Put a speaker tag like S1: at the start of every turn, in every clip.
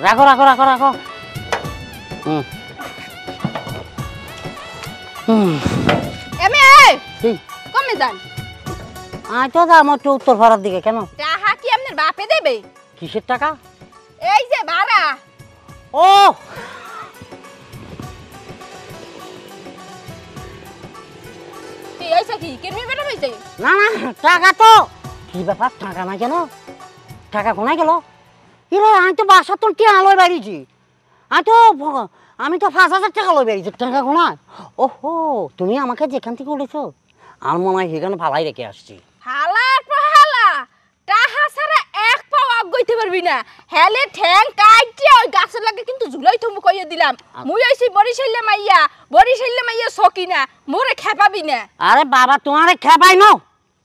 S1: রাখো রাখো রাখো রাখো
S2: এমে কমে যান
S1: তো যাম একটু উত্তর পাড়ার দিকে। কেন?
S2: টাকা কি আপনার বাপে দেবে?
S1: কিসের টাকা?
S2: এই যে ভাড়া।
S1: ও না না টাকা তো কি ব্যাপার, টাকা নাই কেন? টাকা কোনায় গেল? আমি তো বাসা তোর টিয়া লই বেরিয়েছি। আমি তো 5,000 টাকা লই বেরিয়েছি, টাকা কোনায়? ওহো, তুমি আমাকে যেখান থেকে বলেছো আর মনে হয় সেখানে ফালাই রেখে আসছি।
S2: হালা পাহালা টাহা ছাড়া এক পাও আগাইতে পারবি না। হেলে ঠ্যাং কাইটিয়া ওই গাছের লাগে কিন্তু ঝুলাই থমু কইয়া দিলাম। মুই আইছি বরিশাইলে মাইয়া সকিনা, মোরে খেপাবি না।
S1: আরে বাবা, তোমারে খেপাই ন,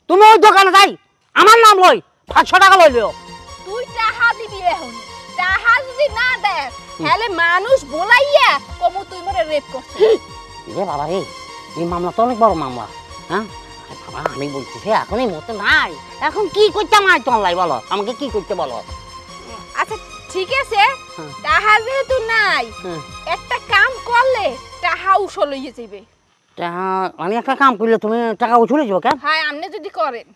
S1: তুমি ওই দোকানে যাই আমার নাম লই 500 টাকা লই লিও।
S2: তুই টাহা দিবি এখন, টাহা যদি না দেস হেলে মানুষ বলাইয়া কমু তুই মোরে রেপ করছিস।
S1: রে বাবা রে, এই মামলা তো অনেক বড় মামলা। হ্যাঁ বাবা, আমি বলতেছি এখন এই মতে নাই, এখন কি করতে আমার তোলাই বলো, আমাকে কি করতে বলো?
S2: আচ্ছা ঠিক আছে, টাহা যেহেতু নাই একটা কাম করলে টাহা উসল হইয়া যাবে।
S1: টাকা মানে একটা কাম করলে তুমি টাকা উঠলে যাবো কেন?
S2: হ্যাঁ আপনি যদি করেন।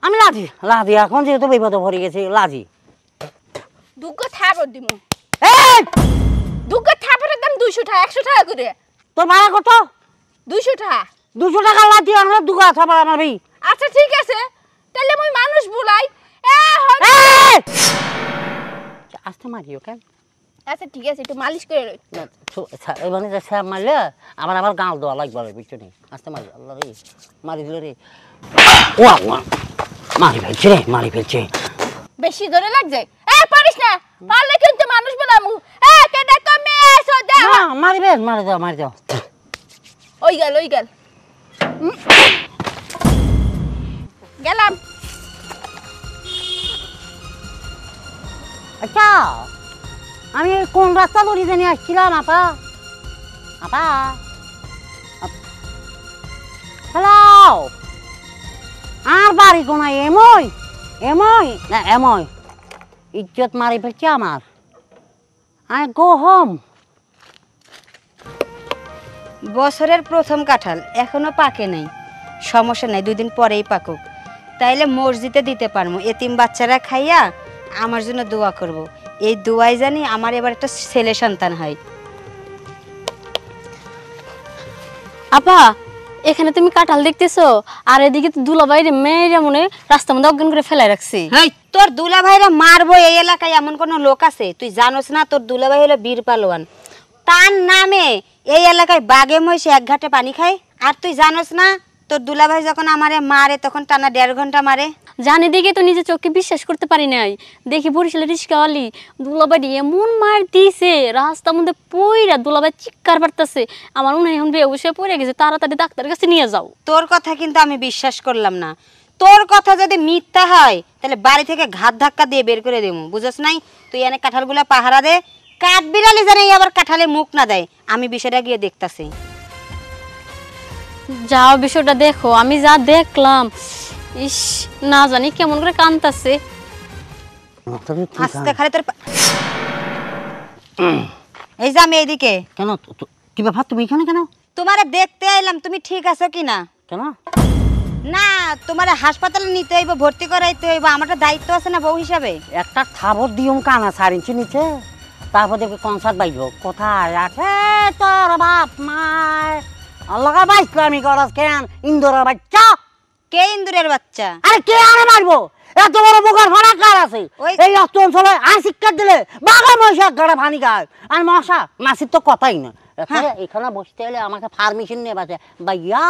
S1: আমি লাজি লাজি, এখন যেহেতু বিপদে পড়ে গেছি লাজি।
S2: দুগ্গ থাপড় দিমু। দুগ্গ থাপড়ের দাম 200 টাকা, 100 টাকা করে।
S1: তোর ভাড়া কত?
S2: 200 টাকা।
S1: 200 টাকা লাজি আমরা দুগা থাপড় আমার ভাই।
S2: আচ্ছা ঠিক আছে, তাহলে মই মানুষ বুলাই।
S1: আস্তে মারিও কেন?
S2: আচ্ছা ঠিক আছে, একটু মালিশ করে লই।
S1: মানে স্যার মারলে আবার আবার গাল দেওয়া লাগবে পিছনে। আস্তে মারি, আল্লাহ রে মারি দিল রে। মারি ফেলছে রে, মারি ফেলছে।
S2: বেশি ধরে লাগছে? পারিস না, পারলে কিন্তু মানুষ বলামু। কেডা কমে এসো দাও।
S1: না মারিবে, মারি দাও মারি দাও।
S2: ওই গেল গেলাম।
S1: আচ্ছা, আমি কোন রাস্তা ধরে জানি আসছিলাম? আপা আপা হ্যালো, আর বাড়ি কোনায়? এমই না এমই ইজ্জত মারি ফেলছে আমার। I go home.
S3: বছরের প্রথম কাঁঠাল এখনো পাকে নাই, সমস্যা নাই, 2 দিন পরেই পাকুক। তাইলে মসজিদে দিতে পারবো, এতিম বাচ্চারা খাইয়া আমার জন্য দোয়া করব। এই দোয়াই জানি আমার এবার একটা ছেলে সন্তান হয়।
S4: আপা, এখানে তুমি কাঁঠাল দেখতেছো, আর এদিকে তো দুলাভাইরে মেয়েরা মনে রাস্তার মধ্যে অজ্ঞান করে ফেলাই রাখছি।
S3: তোর দুলাভাইরা মারবো এই এলাকায় এমন কোন লোক আছে? তুই জানোস না তোর দুলাভাই হলো বীর পালোয়ান, তার নামে এই এলাকায় বাঘে মহিষে 1 ঘাটে পানি খায়। আর তুই জানোস না তোর দুলাভাই যখন আমারে মারে তখন টানা 1.5 ঘন্টা মারে।
S4: জানি দেখে তো নিজে চোখে বিশ্বাস করতে পারি নাই। দেখি বরিশালের রিস্কাওয়ালি দুলাভাই এমন মার দিছে, রাস্তার মধ্যে পইরা দুলাভাই চিৎকার পারতেছে। আমার মনে হয় এখন বেহুশে পড়ে গেছে, তাড়াতাড়ি ডাক্তারের কাছে নিয়ে যাও।
S3: তোর কথা কিন্তু আমি বিশ্বাস করলাম না। তোর কথা যদি মিথ্যা হয় তাহলে বাড়ি থেকে ঘাত ধাক্কা দিয়ে বের করে দেবো, বুঝছ নাই? তুই এনে কাঁঠালগুলা পাহারা দে, কাঠ বিড়ালি জানে আবার কাঁঠালে মুখ না দেয়। আমি বিষয়টা গিয়ে দেখতাছি।
S4: যাও বিষয়টা দেখো। আমি যা দেখলাম, ইস না জানি কেমন করে কাঁদতাছে।
S3: আস্তে খালি তোর এই যে আমি এইদিকে।
S1: কেন কি ব্যাপার, তুমি এখানে কেন?
S3: তোমারে দেখতে আইলাম, তুমি ঠিক আছো কিনা।
S1: কেন?
S3: না তোমারে হাসপাতালে নিতে হইব, ভর্তি করাইতে হইব, আমার একটা দায়িত্ব আছে না বউ হিসাবে।
S1: একটা থাবর দিও কানা 4 ইঞ্চি নিচে, তারপর দেখবে কনসার্ট বাইব। কোথায় আছে তোর বাপ মায়? আল্লাহ বাইসলামি করস কেন? ইন্দুরের বাচ্চা।
S3: কে ইন্দুরের বাচ্চা?
S1: আরে কে আরে মারবো? এত বড় বুকার ফাড়া কার আছে? এই অস্ত অঞ্চলে শিক্ষা দিলে বাঘা মশা গাড়া ভানি গায় আর মশা নাসির তো কথাই না। এখানে বসতে হলে আমাকে পারমিশন নিয়ে বাসে। ভাইয়া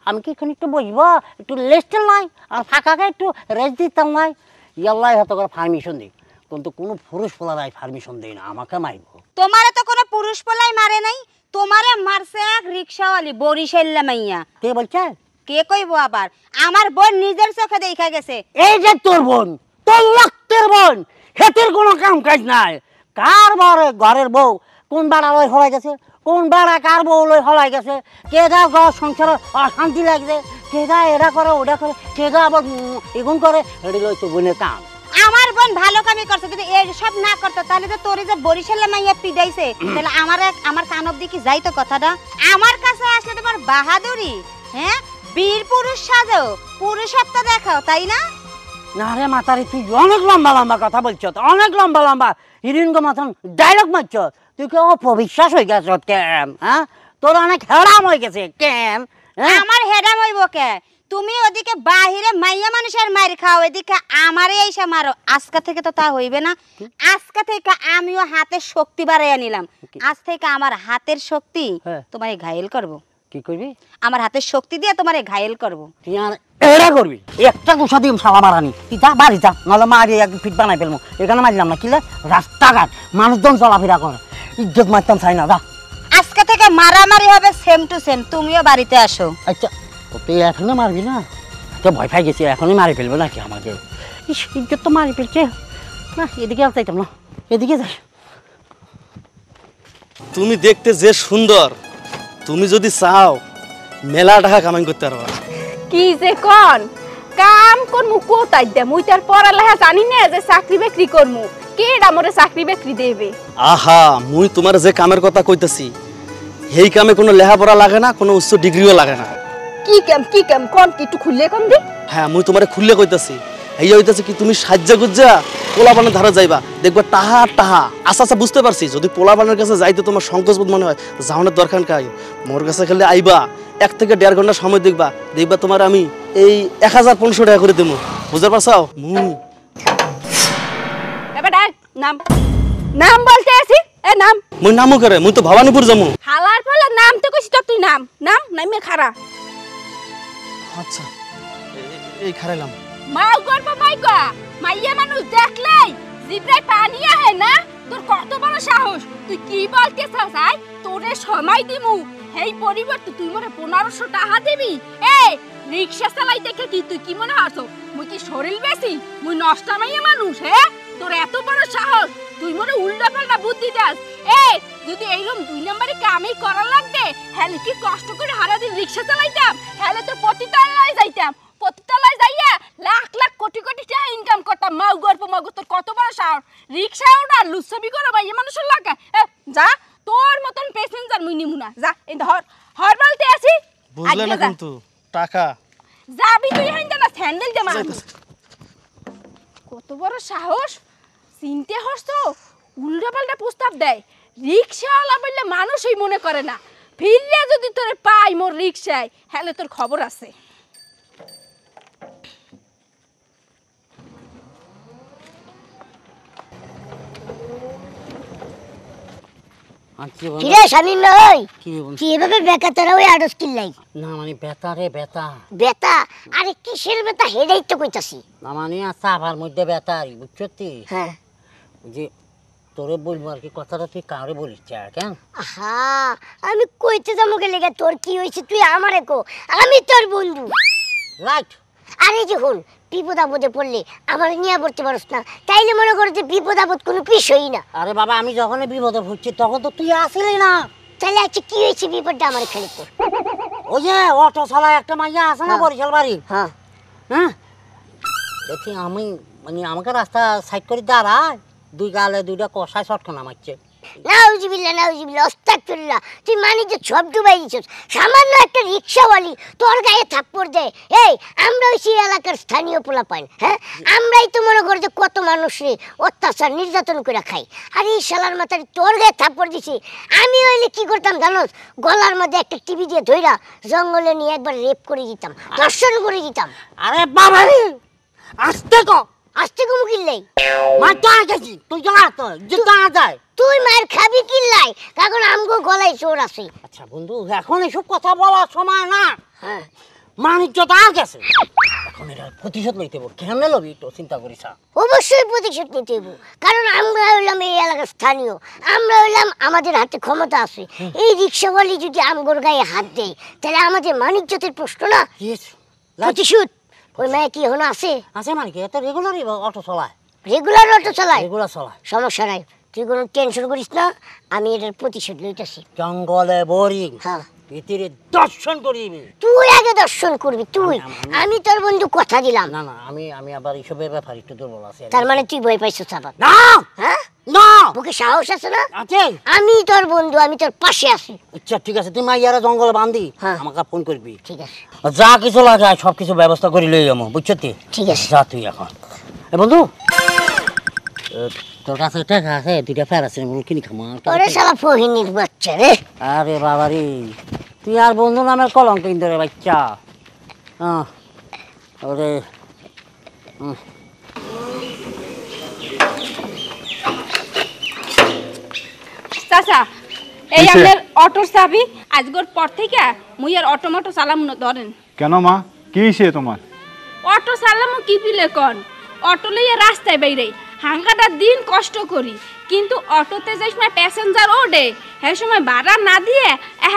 S1: আমি কি এখানে একটু বসবো, একটু রেস্টের নাই আর ফাঁকাকে একটু রেস্ট দিতাম নাই? ইয়াল্লাই হয়তো করে পারমিশন দিই, কিন্তু কোনো পুরুষ পোলারাই পারমিশন দেয় না, আমাকে মারব।
S3: তোমারে তো কোনো পুরুষ পোলাই মারে নাই, তোমারে মারছে এক রিকশাওয়ালি বরিশাল্লা মাইয়া।
S1: কে বলছে?
S3: কে কইব আবার? আমার বোন নিজের চোখে দেখা গেছে।
S1: এই যে তোর বোন, তোর রক্তের বোন, হেতের কোনো কাম কাজ নাই। কার বারে ঘরের বউ কোন বাড়া লই হলাই গেছে, কোন বাড়া কার বউ লই হলাই গেছে, কে গা ঘর সংসার অশান্তি লাগছে, কে গা এরা করে ওটা করে, কে গা আবার এগুন করে, এটি লই তো বোনের কাম।
S3: আমার বোন ভালো কামই করছে, কিন্তু এই সব না করতো তাহলে তো তোরে যে বরিশালে মাইয়া পিডাইছে, তাহলে আমার কান অবধি কি যাইতো কথাটা? আমার কাছে আসলে তোমার বাহাদুরি, হ্যাঁ বীর পুরুষ সাজো, পুরুষত্ব দেখাও, তাই না?
S1: না রে মাতারি, তুই অনেক লম্বা লম্বা কথা বলছ, অনেক লম্বা লম্বা হিরিনগো মতন ডায়লগ মারছ। তুই কি অপবিশ্বাস হয়ে গেছ কেন? হ্যাঁ, তোর অনেক হেরাম হয়ে গেছে কেন?
S3: আমার হেডাম হইব কে? তুমি ওদিকে বাহিরে মাইয়া মানুষের মার খাও, এদিকে আমারে এসে মারো। আজকে থেকে তো তা হইবে না। আজকে থেকে আমিও হাতের শক্তি বাড়াইয়া নিলাম। আজ থেকে আমার হাতের শক্তি তোমারে ঘায়েল করব।
S1: কি করবি?
S3: আমার হাতের শক্তি দিয়ে তোমারে ঘায়েল করব।
S1: তুই আর এরা করবি? একটা গুছা দিম শালা মারানি। তুই যা বাড়ি যা, নাহলে মারি এক ফিট বানাই ফেলবো। এখানে মারলাম না, কিলে রাস্তাঘাট মানুষজন চলাফেরা করে, ইজ্জত মারতাম চাই না। যা,
S3: আজকে থেকে মারামারি হবে সেম টু সেম। তুমিও বাড়িতে আসো।
S1: আচ্ছা তুই এখনো মারবি না? তো ভয় পাই গেছি, এখনই মারি ফেলবো নাকি আমাকে? ইজ্জত তো মারি ফেলছে না। এদিকে আর চাইতাম না, এদিকে যাই।
S5: তুমি দেখতে যে সুন্দর, তুমি যদি চাও মেলা টাকা কামাই করতে পারবা।
S2: কি যে কোন কাম করমু কোথায় দে? মুই তার পড়ালেখা জানি না যে চাকরি বাকরি করমু। কেডা মোরে চাকরি বাকরি দেবে?
S5: আহা, মুই তোমার যে কামের কথা কইতাছি, সেই কামে কোনো লেখাপড়া লাগে না, কোনো উচ্চ ডিগ্রিও লাগে না।
S2: কি কাম কোন কি একটু খুললে কোন দি?
S5: হ্যাঁ, মুই তোমারে খুললে কইতাছি। এই হইতাছে কি, তুমি সাজ্জা গুজ্জা পোলাপানের ধারে যাইবা, দেখবা টাহা টাহা। আচ্ছা আচ্ছা, বুঝতে পারছি, যদি পোলাপানের কাছে যাইতে তোমার সংকোচ বোধ মনে হয়, যাওয়ানোর দরকার কাই। মোর কাছে খেলে আইবা, 1 থেকে 1.5 ঘন্টা সময় দেখবা, দেখবা তোমার আমি এই 1500 টাকা করে দেবো। বুঝতে পারছাও?
S2: এবার নাম নাম বলতে আছি। এ নাম
S5: মুই নামও করে, মুই তো ভবানীপুর যামু।
S2: হালার ফলে নাম তো কইছি তো, তুই নাম নাম নামে খারা।
S5: আচ্ছা, এই খারাইলাম।
S2: মাও গর্ব মাইকা মাইয়া মানুষ দেখলেই জিব্রাই পানি আহে না? তোর কত বড় সাহস! তুই কি বলতে চাস? তোরে সময় দিমু, হেই পরিবর্তে তুই মরে 1500 টাকা দিবি? এই রিকশা চালাই দেখে কি তুই কি মনে হস? মুই কি শরীর বেশি? মুই নষ্ট মাইয়া মানুষ? হ্যাঁ, তোর এত বড় সাহস, তুই মরে উল্টা পাল্টা বুদ্ধি দাস। এই যদি এইরকম 2 নম্বরে কামই করা লাগবে, হলে কি কষ্ট করে সারা দিন রিকশা চালাইতাম? হলে তো পতিতালয় যাইতাম, পতিতালয় যাইয়া লাখ লাখ কোটি কোটি টাকা ইনকাম করতাম। মাউ গর্ব মাগো, তোর কত বড় সাহস! রিকশা ওটা লুচ্ছবি করে ভাই মানুষের লাগা। যা, তোর মতন প্যাসেঞ্জার মুই নিমু না। যা, এই ধর হর বলতে আসি।
S5: বুঝলে না কিন্তু টাকা
S2: যাবি তুই হেন না, স্যান্ডেল দে মার। কত বড় সাহস! চিনতে হস তো, উল্টা পাল্টা প্রস্তাব দেয়। রিকশাওয়ালা বললে মানুষই মনে করে না। ফিরলে যদি তোরে পাই মোর রিকশায়, হলে তোর খবর আছে।
S6: কিরে শামিম ভাই, কি এভাবে বেকা তোরা ওই আড়স কিল্লাই?
S1: না মানে বেতা রে বেতা।
S6: বেতা? আরে কিসের বেতা হেডাই তো কইতাছি।
S1: না মানে চাপার মধ্যে বেতা, বুঝছো তুই?
S6: হ্যাঁ,
S1: যে তোরে বলবো আর কি কথাটা, তুই কারে বলিস কেন?
S6: আহা, আমি কইতে যাবো গেলে তোর কি হয়েছে তুই আমারে কো, আমি তোর বন্ধু।
S1: রাইট।
S6: আরে যে হল, বিপদ আপদে পড়লে আমার নিয়ে পড়তে পারস না, তাইলে মনে করো যে বিপদ আপদ কোনো বিষয়ই না।
S1: আরে বাবা, আমি যখন বিপদে ভুগছি তখন তো তুই আসলি না।
S6: তাহলে আচ্ছা কি হয়েছে বিপদটা আমার খেলে তোর?
S1: ওই যে অটো চালায় একটা মাইয়া আছে না বরিশাল বাড়ি,
S6: হ্যাঁ
S1: হ্যাঁ, দেখি আমি মানে আমাকে রাস্তা সাইড করে দাঁড়ায়, 2 গালে 2টা কষায় শটখানা মারছে।
S6: নাউজুবিল্লাহ নাউজুবিল্লাহ, আস্তাগফিরুল্লাহ। তুই মানি যে সব ডুবাই দিছিস। সামান্য একটা রিকশাওয়ালি তোর গায়ে থাপ্পড় দেয়। এই আমরা ওই এলাকার স্থানীয় পোলাপান, হ্যাঁ, আমরাই তো মনে করি যে কত মানুষরে অত্যাচার নির্যাতন করে খাই। আর এই শালার মাথায় তোর গায়ে থাপ্পড় দিছি। আমি হইলে কি করতাম জানোস? গলার মধ্যে একটা টিভি দিয়ে ধইরা জঙ্গলে নিয়ে একবার রেপ করে দিতাম, ধর্ষণ করে দিতাম।
S1: আরে বাবা রে, আসতে কো,
S6: আস্তে কমু কিনলাই
S1: মার তো গেছি, তুই যা তো যে তা যায়।
S6: তুই মায়ের খাবি কিনলাই, কারণ আমগো গলায় চোর আছে।
S1: আচ্ছা বন্ধু, এখন এসব কথা বলার সময় না।
S6: হ্যাঁ,
S1: মানিজ্যতা গেছে, এখন এটা প্রতিশোধ লইতে হবে। কেমনে লবি তো চিন্তা করিস?
S6: অবশ্যই প্রতিশোধ নিতে হইব, কারণ আমরা হইলাম এই এলাকার স্থানীয়, আমরা হইলাম, আমাদের হাতে ক্ষমতা আছে। এই রিক্সাওয়ালি যদি আমগোর গায়ে হাত দেয়, তাহলে আমাদের মানিজ্যতের প্রশ্ন না। প্রতিশোধ ওই মায়ে কি এখনো আছে?
S1: আছে মানে কি, এত রেগুলারই অটো চলায়?
S6: রেগুলার অটো চালায়,
S1: রেগুলার চলায়,
S6: সমস্যা নাই। তুই কোনো টেনশন করিস না, আমি এটার প্রতিশোধ লইতেছি।
S1: জঙ্গলে বোরিং,
S6: হ্যাঁ,
S1: ভিতরে দর্শন করিবি।
S6: তুই আগে দর্শন করবি তুই, আমি তোর বন্ধু কথা দিলাম।
S1: না না, আমি আবার এইসবের ব্যাপারে একটু দুর্বল আছি।
S6: তার মানে তুই ভয় পাইছিস আবার?
S1: না
S6: হ্যাঁ,
S1: না,
S6: বুকে সাহস আছে না?
S1: আছে।
S6: আমি তোর বন্ধু, আমি তোর পাশে আছি।
S1: আচ্ছা ঠিক আছে, তুই মাইয়ারা জঙ্গলে বান্ধি
S6: হ্যাঁ।
S1: আমাকে ফোন করবি।
S6: ঠিক আছে,
S1: যা কিছু লাগে সব কিছু ব্যবস্থা করে লই যাবো, বুঝছো?
S6: ঠিক আছে।
S1: যা তুই এখন। এ বন্ধু, তোর কাছে টাকা আছে? দুইটা ফেরাছে কিনি খামা।
S6: ওরে শালা ফহিনীর বাচ্চা রে।
S1: আরে বাবা রে, তুই আর বন্ধু নামের কলঙ্ক কিন্তু রে বাচ্চা। ওরে
S2: চাচা, এই আমাদের অটোর চাবি। আজকের পর থেকে মুই আর অটো মটো চালাম না, ধরেন।
S7: কেন মা, কি হইছে তোমার?
S2: অটো চালামু কি পিলে কন, অটো লইয়া রাস্তায় বাইরে হাঙ্গাটা দিন কষ্ট করি, কিন্তু অটোতে যাই সময় প্যাসেঞ্জার ওঠে, হ্যাঁ সময় ভাড়া না দিয়ে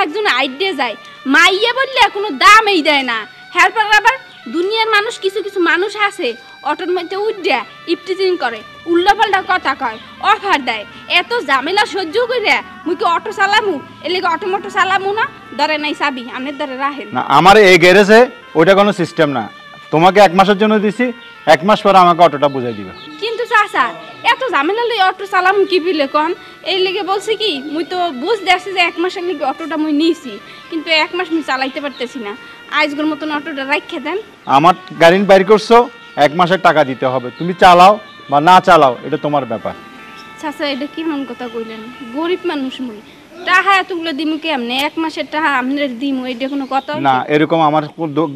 S2: একজন আইডে যায়। মাইয়া বললে কোনো দামই দেয় না। হ্যাঁ পর আবার দুনিয়ার মানুষ কিছু কিছু মানুষ আছে অটোর মধ্যে উঠে ইফটিজিং করে, উল্টাপাল্টা কথা কয়, অফার দেয়। এত ঝামেলা সহ্য করে মুই কি অটো চালামু? এর লেগে অটো মোটো চালামু না। ধরে নাই চাবি, আপনার ধরে রাখেন
S7: না, আমার এই গ্যারেজে ওইটা কোনো সিস্টেম না। তোমাকে 1 মাসের জন্য দিছি, 1 মাস পরে আমাকে অটোটা বুঝাই দিবে।
S2: কিন্তু চাচা, এত ঝামেলা লই অটো চালামু কি পিলে কন? এই লেগে বলছি কি, মুই তো বুঝতে আসছি যে 1 মাসের লেগে অটোটা মুই নিয়েছি, কিন্তু 1 মাস মুই চালাইতে পারতেছি না। আজকের মতন অটোটা রাখে দেন।
S7: আমার গাড়ি বাইর করছো, 1 মাসের টাকা দিতে হবে। তুমি চালাও বা না চালাও, এটা তোমার ব্যাপার।
S2: চাচা, এটা কেমন কথা কইলেন? গরিব মানুষ মুই, টাকা এতগুলো দিমু কেমনে? 1 মাসের টাকা আপনার দিমু, এটা কোনো কথা?
S7: না, এরকম আমার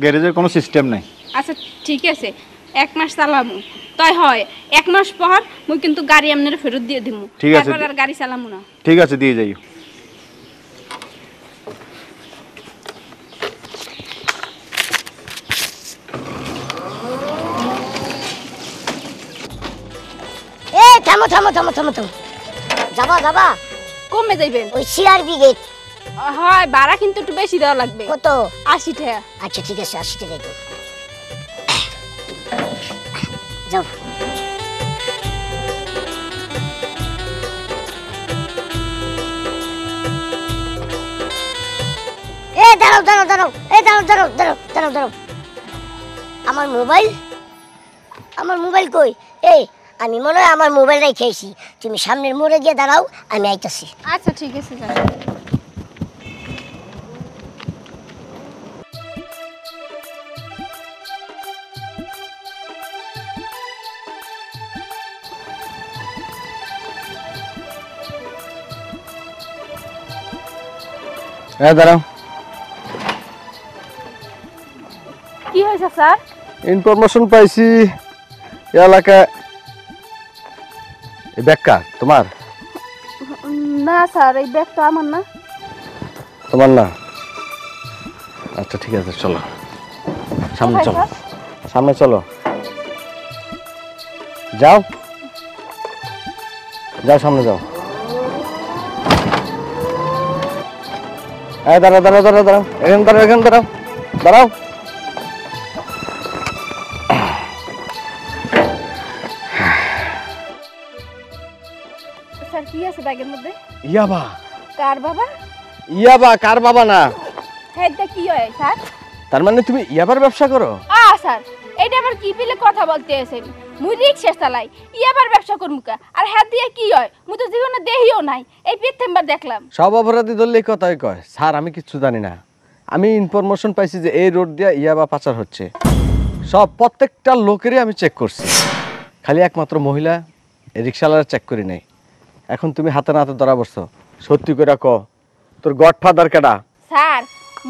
S7: গ্যারেজের কোনো সিস্টেম নাই।
S2: আচ্ছা ঠিক আছে, 1 মাস চালামু, তাই হয় 1 মাস পর মুই কিন্তু গাড়ি আপনার ফেরত দিয়ে দিমু।
S7: ঠিক আছে।
S2: আর গাড়ি চালামু না।
S7: ঠিক আছে, দিয়ে যাইও।
S6: এ থামো থামো থামো থামো থামো, যাবা যাবা?
S2: কমে যাইবেন?
S6: ওই সিআরবি গেট।
S2: হয়, ভাড়া কিন্তু একটু বেশি দেওয়া লাগবে।
S6: কত?
S2: 80 টাকা।
S6: আচ্ছা ঠিক আছে, 80 টাকাই তো। যাও। এ দাঁড়াও দাঁড়াও দাঁড়াও, এ দাঁড়াও দাঁড়াও দাঁড়াও দাঁড়াও দাঁড়াও। আমার মোবাইল, আমার মোবাইল কই? এই আমি মনে হয় আমার মোবাইল রেখেছি। তুমি সামনের মোড়ে গিয়ে দাঁড়াও, আমি আইতাছি।
S2: আচ্ছা ঠিক আছে চাচা।
S8: হ্যাঁ দাঁড়াও।
S2: কি হয়েছে স্যার?
S8: ইনফরমেশন পাইছি এলাকায় এই ব্যাগটা তোমার?
S2: না স্যার, এই ব্যাগটা আমার না।
S8: তোমার না? আচ্ছা ঠিক আছে, চলো সামনে চলো, সামনে চলো, যাও যাও সামনে যাও। এই দাঁড়াও দাঁড়াও দাঁড়াও দাঁড়াও, এখানে দাঁড়াও, এখানে দাঁড়াও, দাঁড়াও।
S2: স্যার কি আছে ব্যাগের মধ্যে?
S8: ইয়াবা।
S2: কার বাবা?
S8: ইয়াবা কার বাবা না?
S2: হ্যাঁ, এটা কি হয় স্যার?
S8: তার মানে তুমি ইয়াবার ব্যবসা করো?
S2: স্যার, এটা আবার কি পিলে কথা বলতে আছেন? মুই রিক্সা চালাই, ইয়াবার ব্যবসা করমুকা, আর হ্যাঁ দিয়ে কি হয়? মুই তো জীবনে দেখিও নাই, এই প্রথমবার দেখলাম।
S8: সব অপরাধী ধরলেই কথাই কয়। স্যার আমি কিচ্ছু জানি না, আমি ইনফরমেশন পাইছি যে এই রোড দিয়ে ইয়াবা পাচার হচ্ছে। সব প্রত্যেকটা লোকেরই আমি চেক করছি, খালি একমাত্র মহিলা রিক্সাওয়ালার চেক করি নাই। এখন তুমি হাতে নাতে ধরা বসছো, সত্যি করে ক তোর গডফাদার কেডা?
S2: স্যার,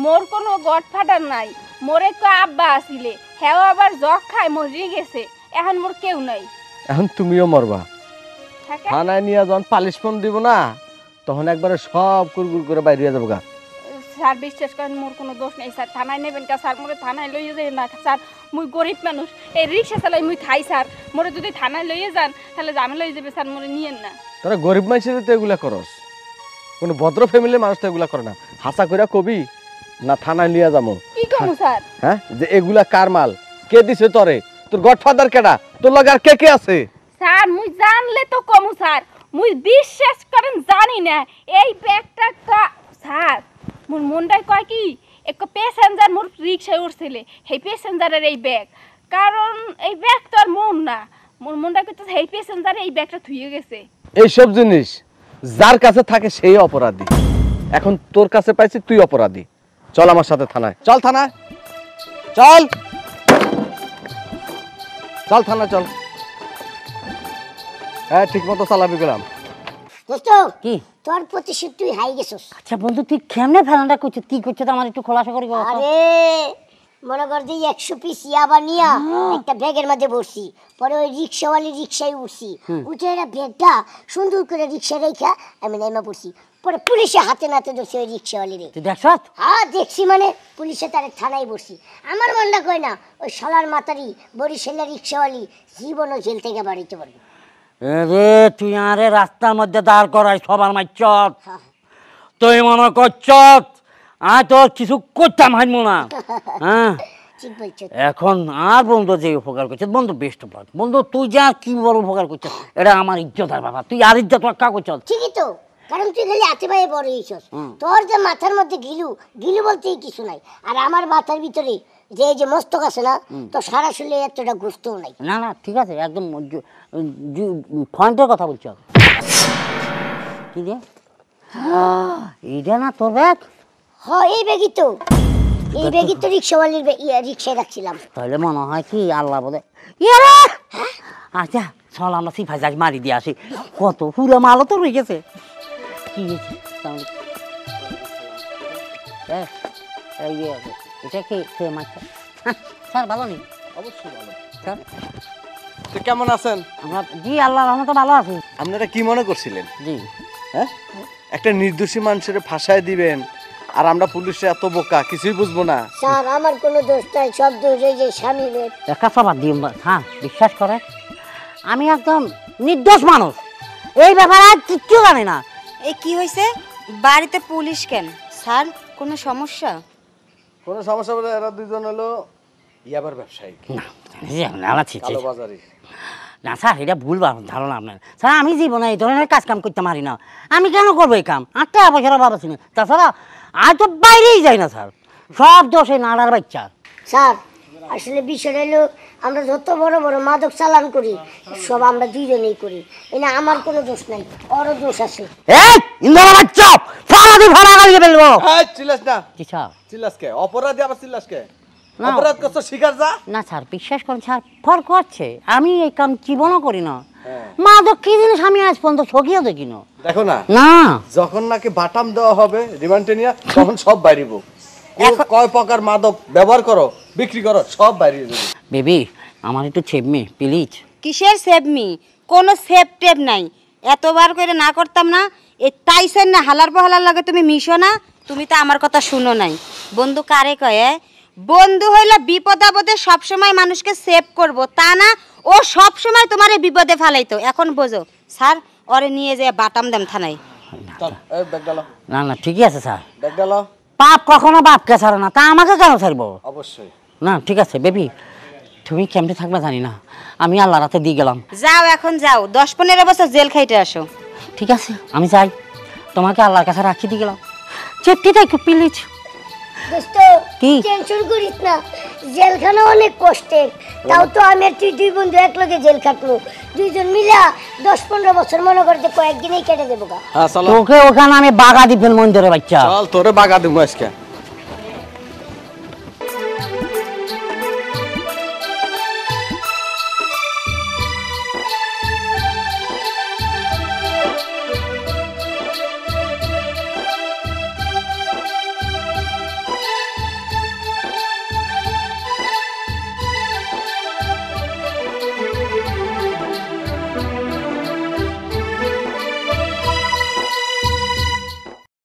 S2: মোর কোনো গডফাদার নাই, মোর এক আব্বা আসিলে, হ্যাঁ আবার জগ খায় মরে গেছে, এখন মোর কেউ নাই।
S8: এখন তুমিও মরবা।
S2: থাকে?
S8: থানায় নিয়ে যখন পালিশমেন্ট দিব না, তখন একবারে সব কুরকুর করে বাইরে যাবো গা।
S2: স্যার বিশ্বাস করেন, মোর কোনো দোষ নেই স্যার। থানায় নেবেন কা স্যার? মোরে থানায় লইয়ে যাই না স্যার, মুই গরিব মানুষ, এই রিক্সা চালাই মুই খাই স্যার। মোরে যদি থানায় লইয়ে যান তাহলে ঝামেলা হয়ে যাবে স্যার, মোরে নিয়েন না।
S8: তোরা গরিব মানুষের তো এগুলা করস, কোনো ভদ্র ফ্যামিলির মানুষ তো এগুলা করে না। হাসা করে কবি না থানায় লিয়া যাবো?
S2: কি করবো স্যার?
S8: হ্যাঁ, যে এগুলা কার মাল, কে দিছে তোরে, তোর গডফাদার কেডা, তোর লগে আর কে কে আছে?
S2: স্যার মুই জানলে তো কমু স্যার, মুই বিশ্বাস করেন জানি না এই ব্যাগটা স্যার মোর মনটাই কয় কি এক প্যাসেঞ্জার মোর রিক্সায় উঠছিলে সেই প্যাসেঞ্জারের এই ব্যাগ কারণ এই ব্যাগ তো আর মন না মোর মনটা কইতো সেই প্যাসেঞ্জার এই ব্যাগটা থুইয়ে গেছে
S8: এইসব জিনিস যার কাছে থাকে সেই অপরাধী। এখন তোর কাছে পাইছি, তুই অপরাধী। চল আমার সাথে থানায়, চল থানায়, চল চল থানায় চল। হ্যাঁ ঠিক মতো চালাবি গেলাম।
S6: দোস্ত
S1: কি
S6: তোর প্রতিশোধ তুই হাই গেছিস।
S1: আচ্ছা বন্ধু তুই কেমনে ফেলানটা করছিস, কি করছিস আমার একটু খোলাসা করে বল।
S6: আরে মনে কর যে 100 পিস ইয়াবা নিয়া একটা ব্যাগের মধ্যে বসছি, পরে ওই রিক্সাওয়ালি রিক্সায় উঠছি, উঠে একটা ব্যাগটা সুন্দর করে রিক্সা রেখা আমি নেমে পড়ছি, পরে পুলিশে হাতে নাতে ধরছি ওই রিক্সাওয়ালি রে।
S1: তুই দেখছ?
S6: হ্যাঁ দেখছি, মানে পুলিশে তারে থানায় বসছি। আমার মনটা কয় না ওই শালার মাতারি বরিশালের রিক্সাওয়ালি জীবনও জেল থেকে বাড়িতে পারবে।
S1: রে তুই আরে রাস্তার মধ্যে দাঁড় করাই সবার মাইচত, তুই মনে করছত আর তোর কিছু করতাম হাইমো না। হ্যাঁ
S6: ঠিক বলছো।
S1: এখন আর বন্ধু যে উপকার করছিস বন্ধু বেস্ট উপকার। বন্ধু তুই যা কি বড় উপকার করছিস, এটা আমার ইজ্জত আর বাবা, তুই আর ইজ্জত রক্ষা করছিস।
S6: ঠিকই তো, কারণ তুই খালি হাতে পায়ে বড় হয়েছিস, তোর যে মাথার মধ্যে গিলু গিলু বলতেই কিছু নাই, আর আমার মাথার ভিতরে যে এই যে মস্তক আছে না, তো সারা শরীরে এতটা গোস্তও নাই।
S1: না না ঠিক আছে, একদম পয়েন্টের কথা বলছ। কি রে এইটা না তোর ব্যাগ?
S6: হ্যাঁ এই ব্যাগই তো, এই ব্যাগই তো রিক্সাওয়ালির রিক্সায় রাখছিলাম।
S1: তাহলে মনে হয় কি আল্লাহ বলে ইয়ারে আচ্ছা চল আমরা সিফাই যাই মারি দিয়ে আসি, কত পুরো মালও তো রয়ে গেছে। কি তাহলে এই যে এটা কি সে মাছটা? স্যার ভালো নেই?
S8: অবশ্যই ভালো।
S1: স্যার
S8: তো কেমন আছেন?
S1: আমরা জি আল্লাহর রহমতে ভালো আছি।
S8: আপনারা কি মনে করছিলেন?
S1: জি
S8: হ্যাঁ, একটা নির্দোষী মানুষের ফাঁসায় দিবেন আর আমরা পুলিশে এত বোকা, কিছুই বুঝবো না?
S6: স্যার আমার কোনো দোষ নাই, সব দোষ এই যে স্বামীর।
S1: একটা সবার দিন হ্যাঁ বিশ্বাস করে আমি একদম নির্দোষ মানুষ, এই ব্যাপারে আর কিচ্ছু জানি না।
S3: এই কি হয়েছে বাড়িতে পুলিশ কেন স্যার, কোনো সমস্যা?
S8: কোনো সমস্যা বলে এরা দুজন হলো ইয়াবার ব্যবসায়ী,
S1: কালোবাজারি। না স্যার এটা ভুল ধারণা আপনার। স্যার আমি জীবনে এই ধরনের কাজ কাম করতে পারি না, আমি কেন করবো এই কাম? আর টাকা পয়সার অভাব আছে না, তাছাড়া আর তো বাইরেই যাই না স্যার, সব দোষ এই নাড়ার বাচ্চা।
S6: স্যার আসলে বিষয়টা হলো আমরা যত বড় বড় মাদক চালান করি সব আমরা দুইজনেই করি, এটা আমার কোনো দোষ নাই, ওরও দোষ আছে।
S1: এই ইন্দ্রা বাচ্চা ফাড়া ফাড়া গাড়ি ফেলবো।
S8: এই চিল্লাস না,
S1: কি স্যার?
S8: চিল্লাস কে? অপরাধী আবার চিল্লাস কে? অপরাধ করছো স্বীকার যা।
S1: না স্যার বিশ্বাস করুন স্যার, ফরক হচ্ছে আমি এই কাম জীবনও করি না। মাদক কি জিনিস আমি আজ পর্যন্ত ঠকিও দেখি না।
S8: দেখো না,
S1: না
S8: যখন নাকি বাটাম দেওয়া হবে রিমান্ডে নিয়ে, তখন সব বাইরিব। কয় প্রকার মাদক ব্যবহার করো, বিক্রি করো, সব বাইরিয়ে যাবে।
S1: বেবি আমার একটু ছেপ মি প্লিজ।
S3: কিসের সেভ মি? কোনো সেভ টেপ নাই, এতবার করে না করতাম না। এ তাইছেন না হালার বহালার লাগে তুমি মিশো না, তুমি তো আমার কথা শুনো নাই। বন্ধু কারে কয়? বন্ধু হইলো বিপদ আপদে সবসময় মানুষকে সেভ করব, তা না ও সবসময় তোমার বিপদে ফেলাইতো। এখন বোঝো স্যার, ওরে নিয়ে যেয়ে বাটাম দেন থানায়।
S8: চল এই ব্যাগ ডালো।
S1: না না ঠিকই আছে স্যার,
S8: ব্যাগ ডালো।
S1: পাপ কখনো বাপকে ছাড়ে না, তা আমাকে কেন ছাড়বো?
S8: অবশ্যই
S1: না ঠিক আছে বেবি, তুমি কেমনে থাকবে জানি না, আমি আল্লাহ রাতে দিয়ে গেলাম।
S3: যাও এখন যাও, 10-15 বছর জেল খাইতে আসো।
S1: ঠিক আছে আমি যাই, তোমাকে আল্লাহর কাছে রাখি দিয়ে গেলাম। চেপটিটা একটু প্লিজ।
S6: দোস্ত
S1: কি?
S6: টেনশন করিস না, জেলখানা অনেক কষ্টের, তাও তো আমি আর তুই দুই বন্ধু একলগে জেল খাটবো, দুইজন মিলা 10-15 বছর মনে করতে কয়েকদিনেই কেটে দেবো গা।
S8: হ্যাঁ চলো,
S1: তোকে ওখানে আমি বাগা দিবেন মন্দিরে বাচ্চা।
S8: চল তোরে বাগা দেবো আজকে।